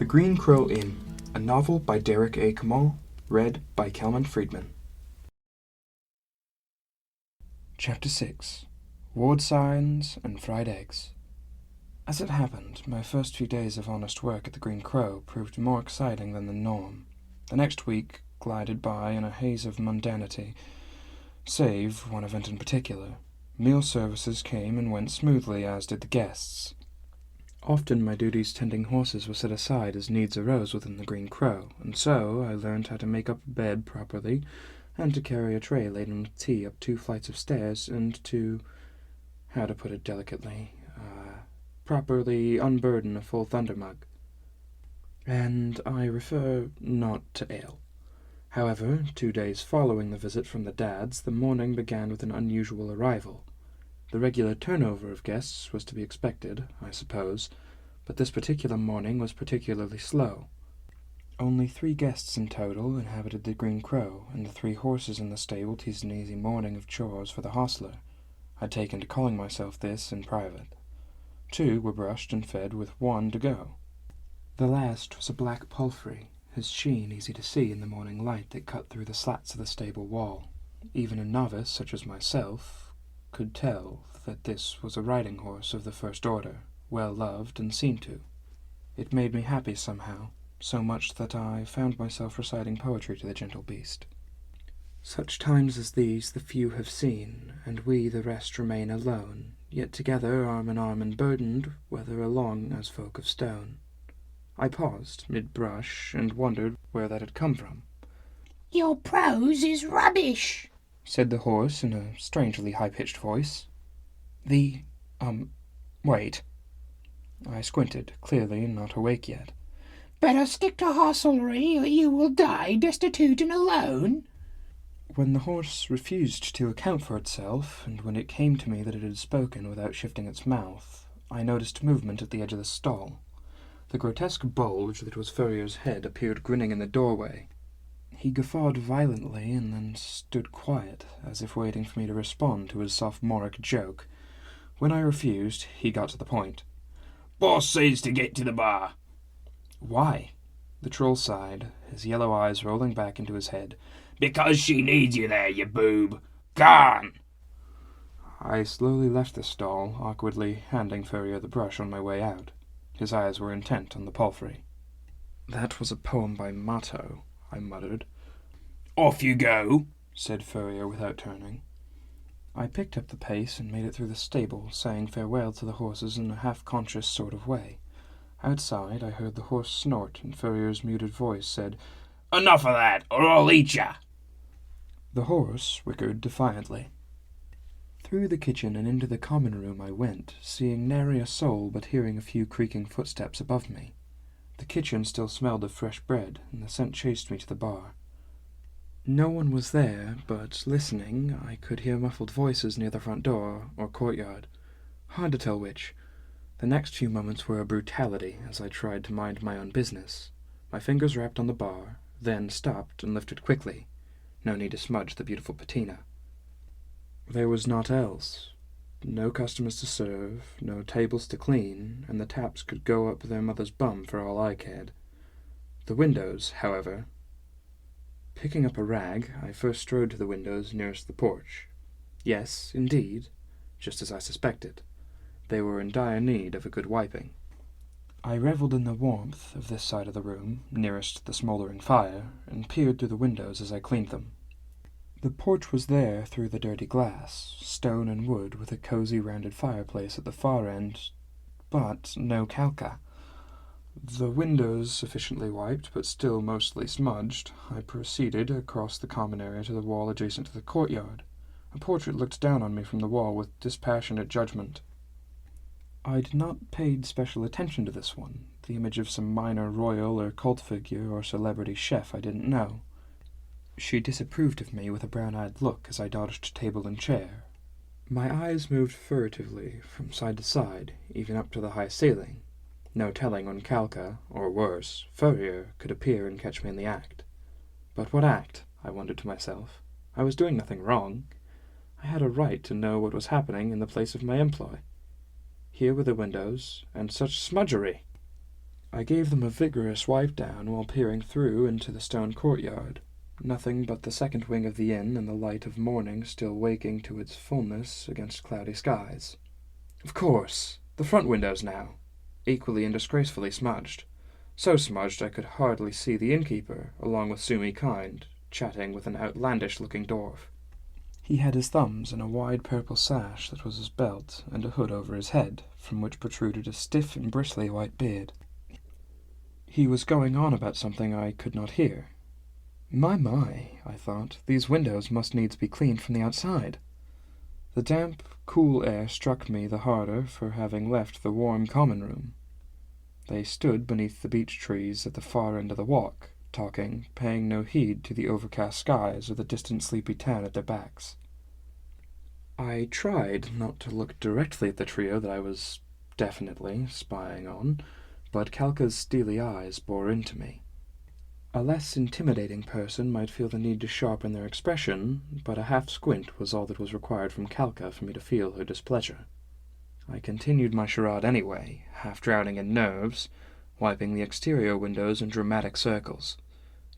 The Green Crow Inn, a novel by Derek A. Kamal, read by Kelman Friedman. Chapter 6. Ward Signs and Fried Eggs. As it happened, my first few days of honest work at the Green Crow proved more exciting than the norm. The next week glided by in a haze of mundanity, save one event in particular. Meal services came and went smoothly, as did the guests. Often my duties tending horses were set aside as needs arose within the Green Crow, and so I learned how to make up a bed properly, and to carry a tray laden with tea up 2 flights of stairs, and to, how to put it delicately, properly unburden a full thunder mug. And I refer not to ale. However, 2 days following the visit from the Dads, the morning began with an unusual arrival. The regular turnover of guests was to be expected, I suppose, but this particular morning was particularly slow. Only 3 guests in total inhabited the Green Crow, and the 3 horses in the stable teased an easy morning of chores for the hostler. I'd taken to calling myself this in private. 2 were brushed and fed, with 1 to go. The last was a black palfrey, his sheen easy to see in the morning light that cut through the slats of the stable wall. Even a novice such as myself could tell that this was a riding horse of the first order, well loved and seen to. It made me happy somehow, so much that I found myself reciting poetry to the gentle beast. Such times as these the few have seen, and we the rest remain alone, yet together arm in arm and burdened, whether along as folk of stone. I paused mid-brush and wondered where that had come from. "Your prose is rubbish," said the horse in a strangely high-pitched voice. Wait. I squinted, clearly not awake yet. "Better stick to hostelry, or you will die destitute and alone." When the horse refused to account for itself, and when it came to me that it had spoken without shifting its mouth, I noticed movement at the edge of the stall. The grotesque bulge that was Furrier's head appeared grinning in the doorway. He guffawed violently and then stood quiet, as if waiting for me to respond to his sophomoric joke. When I refused, he got to the point. "Boss says to get to the bar." "Why?" The troll sighed, his yellow eyes rolling back into his head. "Because she needs you there, you boob. Gone!" I slowly left the stall, awkwardly handing Furrier the brush on my way out. His eyes were intent on the palfrey. "That was a poem by Motto," I muttered. "Off you go," said Furrier without turning. I picked up the pace and made it through the stable, saying farewell to the horses in a half-conscious sort of way. Outside I heard the horse snort, and Furrier's muted voice said, "Enough of that, or I'll eat ya." The horse whickered defiantly. Through the kitchen and into the common room I went, seeing nary a soul but hearing a few creaking footsteps above me. The kitchen still smelled of fresh bread, and the scent chased me to the bar. No one was there, but listening, I could hear muffled voices near the front door or courtyard. Hard to tell which. The next few moments were a brutality as I tried to mind my own business. My fingers rapped on the bar, then stopped and lifted quickly. No need to smudge the beautiful patina. There was naught else. No customers to serve, no tables to clean, and the taps could go up their mother's bum for all I cared. The windows, however. Picking up a rag, I first strode to the windows nearest the porch. Yes, indeed, just as I suspected. They were in dire need of a good wiping. I revelled in the warmth of this side of the room, nearest the smouldering fire, and peered through the windows as I cleaned them. The porch was there through the dirty glass, stone and wood, with a cozy rounded fireplace at the far end, but no calca. The windows sufficiently wiped, but still mostly smudged, I proceeded across the common area to the wall adjacent to the courtyard. A portrait looked down on me from the wall with dispassionate judgment. I'd not paid special attention to this one, the image of some minor royal or cult figure or celebrity chef I didn't know. She disapproved of me with a brown-eyed look as I dodged table and chair. My eyes moved furtively from side to side, even up to the high ceiling. No telling when Calca, or worse, Furrier, could appear and catch me in the act. But what act? I wondered to myself. I was doing nothing wrong. I had a right to know what was happening in the place of my employ. Here were the windows, and such smudgery! I gave them a vigorous wipe down while peering through into the stone courtyard. Nothing but the second wing of the inn and the light of morning still waking to its fullness against cloudy skies. Of course, the front windows now, equally and disgracefully smudged. So smudged I could hardly see the innkeeper, along with Sumi Kind, chatting with an outlandish-looking dwarf. He had his thumbs in a wide purple sash that was his belt, and a hood over his head, from which protruded a stiff and bristly white beard. He was going on about something I could not hear. My, I thought, these windows must needs be cleaned from the outside. The damp, cool air struck me the harder for having left the warm common room. They stood beneath the beech trees at the far end of the walk, talking, paying no heed to the overcast skies or the distant sleepy town at their backs. I tried not to look directly at the trio that I was definitely spying on, but Kalka's steely eyes bore into me. A less intimidating person might feel the need to sharpen their expression, but a half squint was all that was required from Kalka for me to feel her displeasure. I continued my charade anyway, half drowning in nerves, wiping the exterior windows in dramatic circles.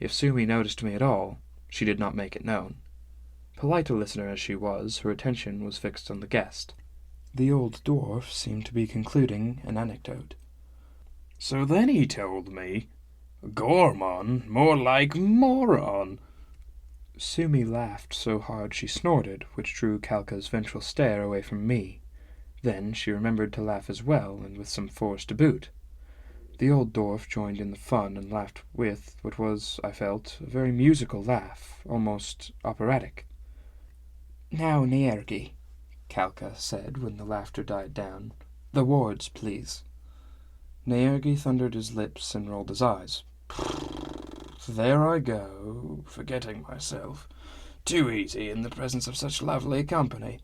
If Sumi noticed me at all, she did not make it known. Polite a listener as she was, her attention was fixed on the guest. The old dwarf seemed to be concluding an anecdote. So then he told me, Gormon, more like moron. Sumi laughed so hard she snorted, which drew Kalka's vengeful stare away from me. Then she remembered to laugh as well, and with some force to boot. The old dwarf joined in the fun and laughed with what was, I felt, a very musical laugh, almost operatic. "Now, Naergi," Kalka said when the laughter died down. "The wards, please." Naergi thundered his lips and rolled his eyes. There I go, forgetting myself. Too easy in the presence of such lovely company.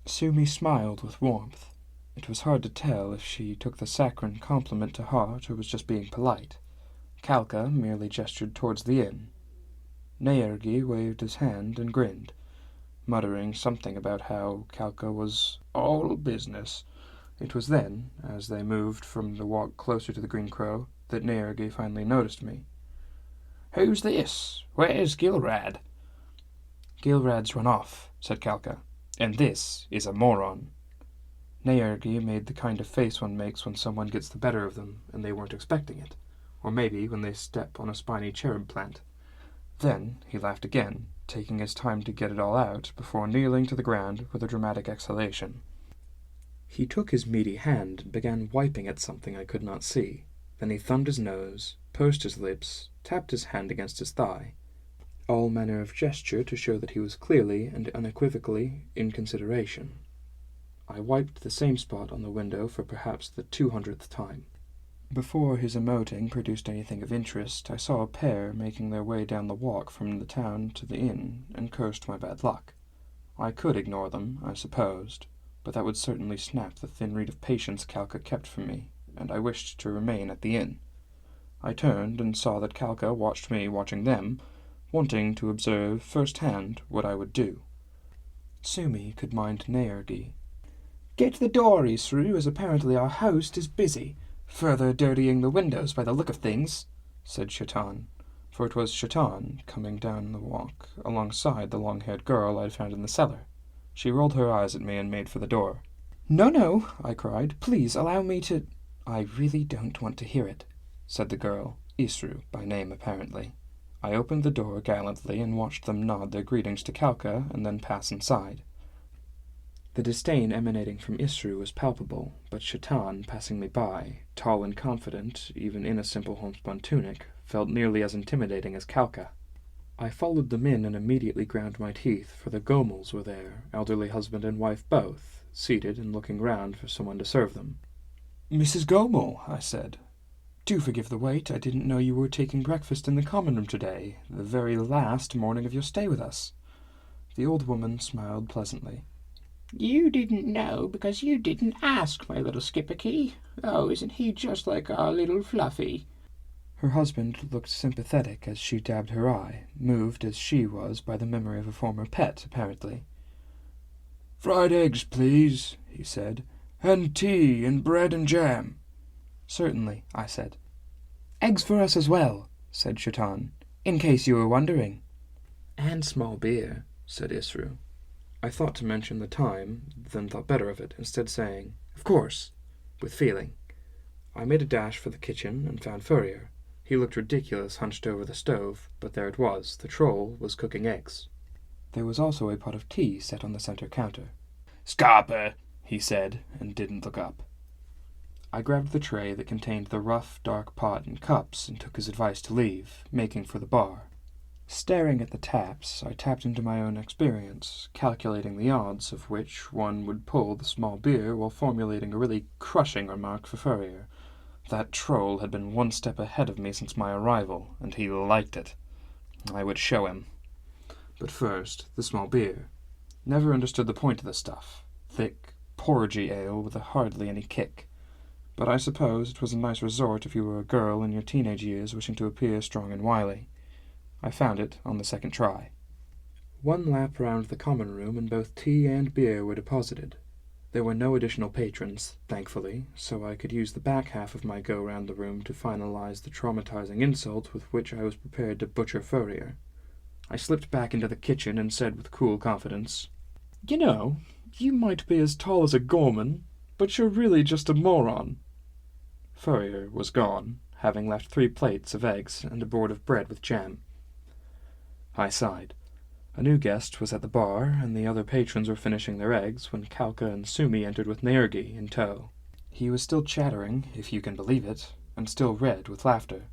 Sumi smiled with warmth. It was hard to tell if she took the saccharine compliment to heart or was just being polite. Kalka merely gestured towards the inn. Naergi waved his hand and grinned, muttering something about how Kalka was all business. It was then, as they moved from the walk closer to the Green Crow, that Naergi finally noticed me. "Who's this? Where's Gilrad?" "Gilrad's run off," said Kalka, "and this is a moron." Naergi made the kind of face one makes when someone gets the better of them and they weren't expecting it, or maybe when they step on a spiny cherub plant. Then he laughed again, taking his time to get it all out before kneeling to the ground with a dramatic exhalation. He took his meaty hand and began wiping at something I could not see. Then he thumbed his nose, pursed his lips, tapped his hand against his thigh, all manner of gesture to show that he was clearly and unequivocally in consideration. I wiped the same spot on the window for perhaps the 200th time. Before his emoting produced anything of interest, I saw a pair making their way down the walk from the town to the inn, and cursed my bad luck. I could ignore them, I supposed, but that would certainly snap the thin reed of patience Kalka kept from me, and I wished to remain at the inn. I turned and saw that Kalka watched me watching them, wanting to observe first-hand what I would do. Sumi could mind Naergi. "Get the door, Isru, as apparently our host is busy, further dirtying the windows by the look of things," said Shaitan, for it was Shaitan coming down the walk alongside the long-haired girl I had found in the cellar. She rolled her eyes at me and made for the door. No, I cried. "Please allow me to—" "I really don't want to hear it," said the girl, Isru by name apparently. I opened the door gallantly and watched them nod their greetings to Kalka and then pass inside. The disdain emanating from Isru was palpable, but Shaitan, passing me by, tall and confident, even in a simple homespun tunic, felt nearly as intimidating as Kalka. I followed them in and immediately ground my teeth, for the Gomels were there, elderly husband and wife both, seated and looking round for someone to serve them. "Mrs. Gomel," I said, "do forgive the wait. I didn't know you were taking breakfast in the common room today, the very last morning of your stay with us." The old woman smiled pleasantly. "You didn't know because you didn't ask, my little Skipperkey. Oh, isn't he just like our little Fluffy?" Her husband looked sympathetic as she dabbed her eye, moved as she was by the memory of a former pet, apparently. "Fried eggs, please," he said, "and tea and bread and jam." "Certainly," I said. "Eggs for us as well," said Shaitan, "in case you were wondering." "And small beer," said Isru. I thought to mention the time, then thought better of it, instead saying, "Of course," with feeling. I made a dash for the kitchen and found Furrier. He looked ridiculous hunched over the stove, but there it was, the troll was cooking eggs. There was also a pot of tea set on the center counter. "Scarper," he said, and didn't look up. I grabbed the tray that contained the rough, dark pot and cups and took his advice to leave, making for the bar. Staring at the taps, I tapped into my own experience, calculating the odds of which one would pull the small beer while formulating a really crushing remark for Furrier. That troll had been one step ahead of me since my arrival, and he liked it. I would show him. But first, the small beer. Never understood the point of the stuff. Thick, porridgey ale with hardly any kick. But I suppose it was a nice resort if you were a girl in your teenage years wishing to appear strong and wily. I found it on the second try. One lap round the common room and both tea and beer were deposited. There were no additional patrons, thankfully, so I could use the back half of my go round the room to finalize the traumatizing insult with which I was prepared to butcher Furrier. I slipped back into the kitchen and said with cool confidence, "You know, you might be as tall as a Gorman, but you're really just a moron." Furrier was gone, having left 3 plates of eggs and a board of bread with jam. I sighed. A new guest was at the bar, and the other patrons were finishing their eggs when Kalka and Sumi entered with Naergi in tow. He was still chattering, if you can believe it, and still red with laughter.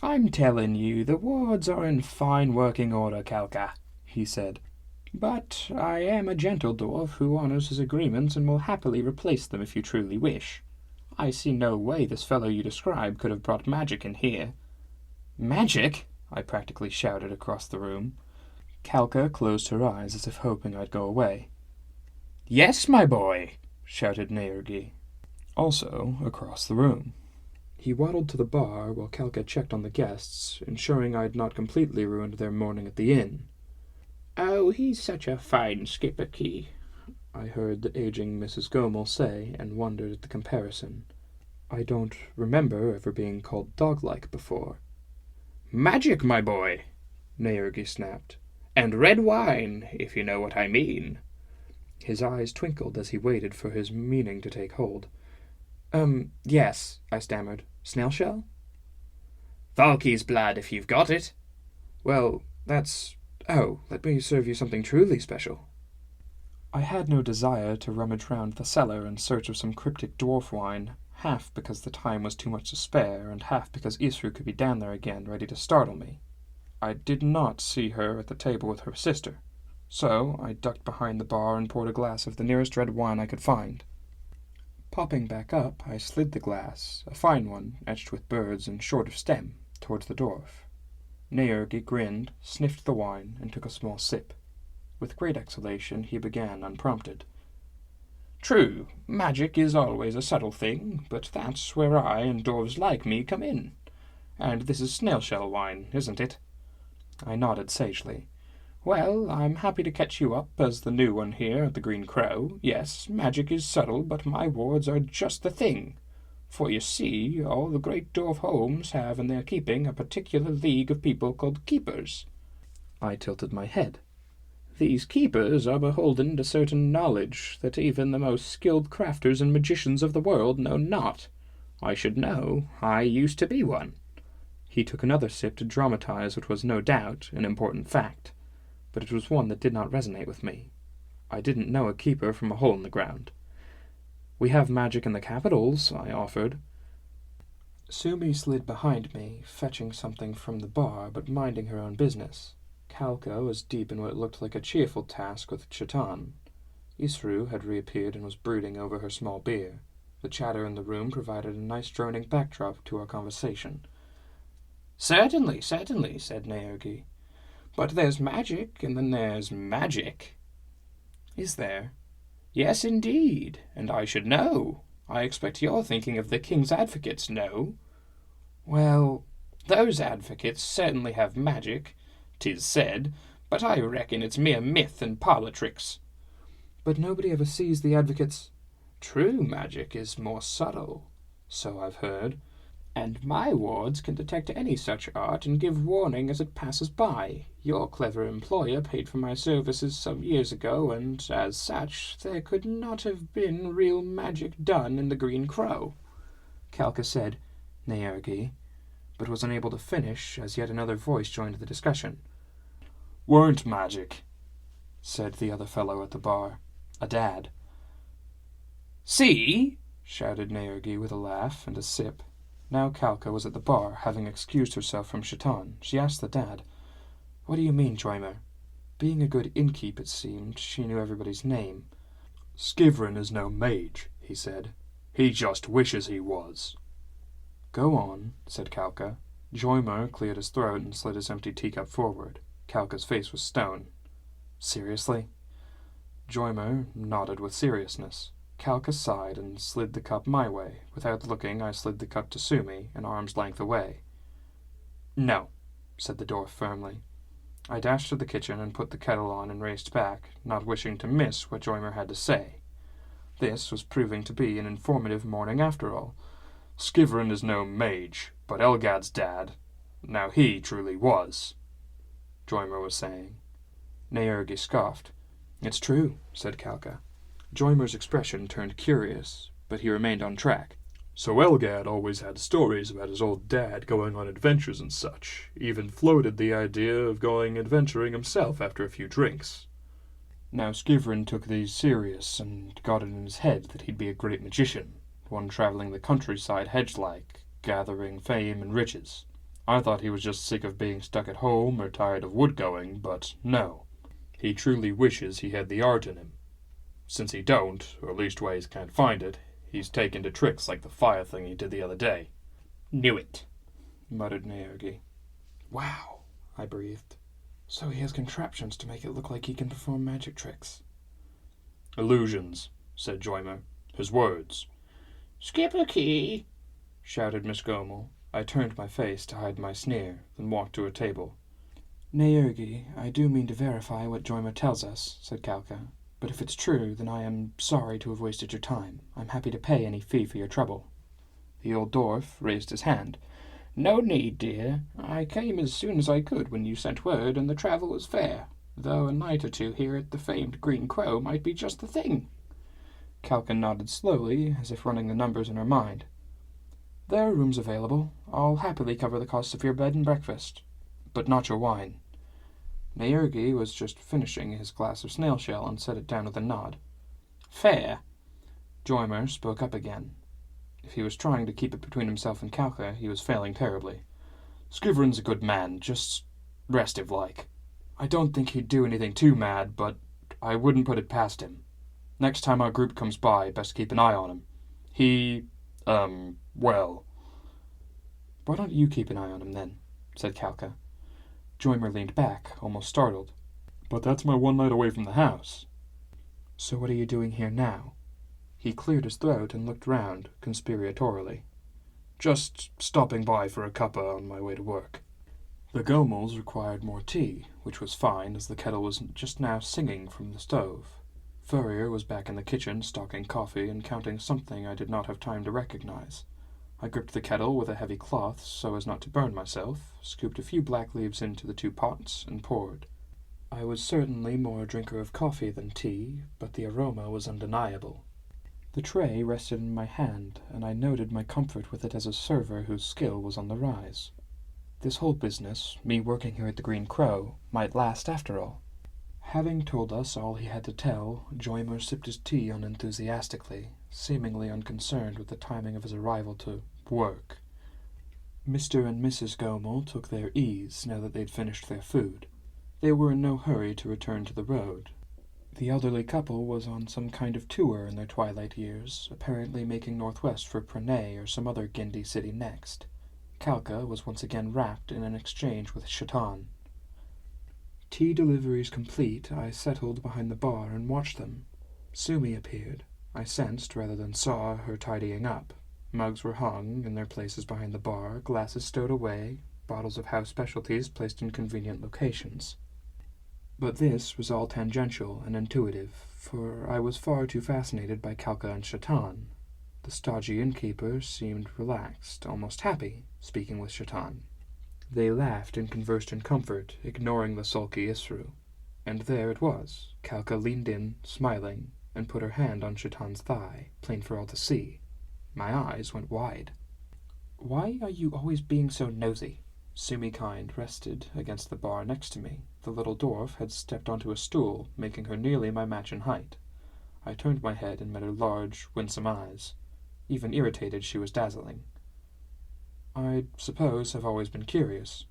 "I'm telling you, the wards are in fine working order, Kalka," he said. "But I am a gentle dwarf who honors his agreements and will happily replace them if you truly wish. I see no way this fellow you describe could have brought magic in here." "Magic?" I practically shouted across the room. Kalka closed her eyes as if hoping I'd go away. "Yes, my boy," shouted Naergi, also across the room. He waddled to the bar while Kalka checked on the guests, ensuring I'd not completely ruined their morning at the inn. "Oh, he's such a fine skipper-key," I heard the aging Mrs. Gomel say, and wondered at the comparison. I don't remember ever being called dog-like before. "Magic, my boy," Naergi snapped. "And red wine, if you know what I mean." His eyes twinkled as he waited for his meaning to take hold. Yes," I stammered. "Snail shell?" "Valky's blood, if you've got it." "Well, that's... Oh, let me serve you something truly special." I had no desire to rummage round the cellar in search of some cryptic dwarf wine, half because the time was too much to spare, and half because Isru could be down there again, ready to startle me. I did not see her at the table with her sister, so I ducked behind the bar and poured a glass of the nearest red wine I could find. Popping back up, I slid the glass, a fine one, etched with birds and short of stem, towards the dwarf. Naergi grinned, sniffed the wine, and took a small sip. With great exhalation he began unprompted. "True, magic is always a subtle thing, but that's where I and dwarves like me come in. And this is snail-shell wine, isn't it?" I nodded sagely. "Well, I'm happy to catch you up as the new one here at the Green Crow. Yes, magic is subtle, but my wards are just the thing. For you see, all the great dwarf homes have in their keeping a particular league of people called keepers." I tilted my head. "These keepers are beholden to certain knowledge that even the most skilled crafters and magicians of the world know not. I should know. I used to be one." He took another sip to dramatize what was no doubt an important fact, but it was one that did not resonate with me. I didn't know a keeper from a hole in the ground. "We have magic in the capitals," I offered. Sumi slid behind me, fetching something from the bar, but minding her own business. Kalka was deep in what looked like a cheerful task with Chatan. Isru had reappeared and was brooding over her small beer. The chatter in the room provided a nice droning backdrop to our conversation. Certainly, said Naergi. "But there's magic, and then there's magic." "Is there?" "Yes, indeed, and I should know. I expect you're thinking of the King's Advocates, no?" "Well, those advocates certainly have magic, 'tis said, but I reckon it's mere myth and parlour tricks." "But nobody ever sees the advocates." "True magic is more subtle. So I've heard. And my wards can detect any such art and give warning as it passes by. Your clever employer paid for my services some years ago, and as such, there could not have been real magic done in the Green Crow. Calca said, Naergi, but was unable to finish as yet another voice joined the discussion. Weren't magic, said the other fellow at the bar, a dad. See? Shouted Naergi with a laugh and a sip. Now Calca was at the bar, having excused herself from Shaitan. She asked the dad, What do you mean, Joimer? Being a good innkeep, it seemed, she knew everybody's name. Skivrin is no mage, he said. He just wishes he was. Go on, said Calca. Joimer cleared his throat and slid his empty teacup forward. Calca's face was stone. Seriously? Joimer nodded with seriousness. Calca sighed and slid the cup my way. Without looking, I slid the cup to Sumi, an arm's length away. No, said the dwarf firmly. I dashed to the kitchen and put the kettle on and raced back, not wishing to miss what Joimer had to say. This was proving to be an informative morning after all. Skivrin is no mage, but Elgad's dad. Now he truly was, Joimer was saying. Naergi scoffed. It's true, said Calca. Joimer's expression turned curious, but he remained on track. So Elgad always had stories about his old dad going on adventures and such, even floated the idea of going adventuring himself after a few drinks. Now Skivrin took these serious and got it in his head that he'd be a great magician, one travelling the countryside hedge-like, gathering fame and riches. I thought he was just sick of being stuck at home or tired of wood-going, but no. He truly wishes he had the art in him. Since he don't, or leastways can't find it, he's taken to tricks like the fire thing he did the other day. Knew it, muttered Naergi. Wow, I breathed. So he has contraptions to make it look like he can perform magic tricks. Illusions, said Joimer. His words. Skipper Key, shouted Miss Gomel. I turned my face to hide my sneer, then walked to a table. Naergi, I do mean to verify what Joimer tells us, said Calca. But if it's true, then I am sorry to have wasted your time. I'm happy to pay any fee for your trouble. The old dwarf raised his hand. No need, dear. I came as soon as I could when you sent word, and the travel was fair, though a night or two here at the famed Green Crow might be just the thing. Calca nodded slowly, as if running the numbers in her mind. There are rooms available. I'll happily cover the cost of your bed and breakfast, but not your wine. Naergi was just finishing his glass of snail shell and set it down with a nod. Fair. Joimer spoke up again. If he was trying to keep it between himself and Calca, he was failing terribly. Skivrin's a good man, just restive-like. I don't think he'd do anything too mad, but I wouldn't put it past him. Next time our group comes by, best keep an eye on him. Well. Why don't you keep an eye on him, then? Said Calca. Joimer leaned back, almost startled. But that's my one night away from the house. So what are you doing here now? He cleared his throat and looked round, conspiratorially. Just stopping by for a cuppa on my way to work. The Gomels required more tea, which was fine, as the kettle was just now singing from the stove. Furrier was back in the kitchen, stocking coffee and counting something I did not have time to recognize. I gripped the kettle with a heavy cloth so as not to burn myself, scooped a few black leaves into the 2 pots, and poured. I was certainly more a drinker of coffee than tea, but the aroma was undeniable. The tray rested in my hand, and I noted my comfort with it as a server whose skill was on the rise. This whole business, me working here at the Green Crow, might last after all. Having told us all he had to tell, Joimer sipped his tea unenthusiastically, seemingly unconcerned with the timing of his arrival to work. Mr. and Mrs. Gomel took their ease now that they'd finished their food. They were in no hurry to return to the road. The elderly couple was on some kind of tour in their twilight years, apparently making northwest for Pranay or some other Gindi city next. Calca was once again wrapped in an exchange with Shaitan. Tea deliveries complete, I settled behind the bar and watched them. Sumi appeared. I sensed, rather than saw, her tidying up. Mugs were hung in their places behind the bar, glasses stowed away, bottles of house specialties placed in convenient locations. But this was all tangential and intuitive, for I was far too fascinated by Calca and Shaitan. The stodgy innkeeper seemed relaxed, almost happy, speaking with Shaitan. They laughed and conversed in comfort, ignoring the sulky Isru. And there it was. Kalka leaned in, smiling, and put her hand on Shaitan's thigh, plain for all to see. My eyes went wide. "Why are you always being so nosy?" Sumi-kind rested against the bar next to me. The little dwarf had stepped onto a stool, making her nearly my match in height. I turned my head and met her large, winsome eyes. Even irritated, she was dazzling. "I suppose I've always been curious."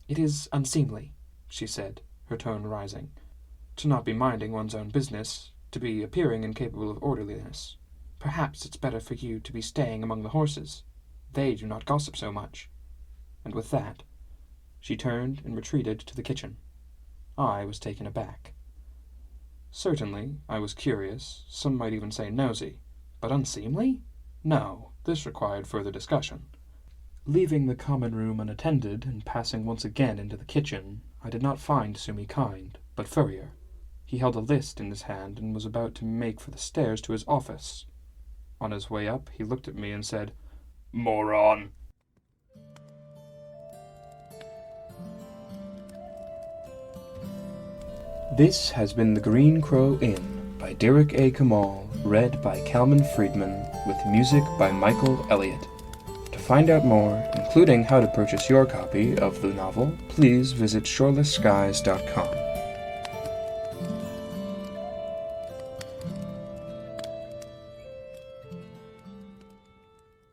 "It is unseemly," she said, her tone rising, "to not be minding one's own business, to be appearing incapable of orderliness. Perhaps it's better for you to be staying among the horses. They do not gossip so much." And with that, she turned and retreated to the kitchen. I was taken aback. Certainly, I was curious, some might even say nosy, but unseemly? No, this required further discussion. Leaving the common room unattended and passing once again into the kitchen, I did not find Sumi kind, but Furrier. He held a list in his hand and was about to make for the stairs to his office. On his way up, he looked at me and said, "Moron!" This has been The Green Crow Inn by Derek A. Kamal, read by Calvin Friedman, with music by Michael Elliott. To find out more, including how to purchase your copy of the novel, please visit shorelessskies.com.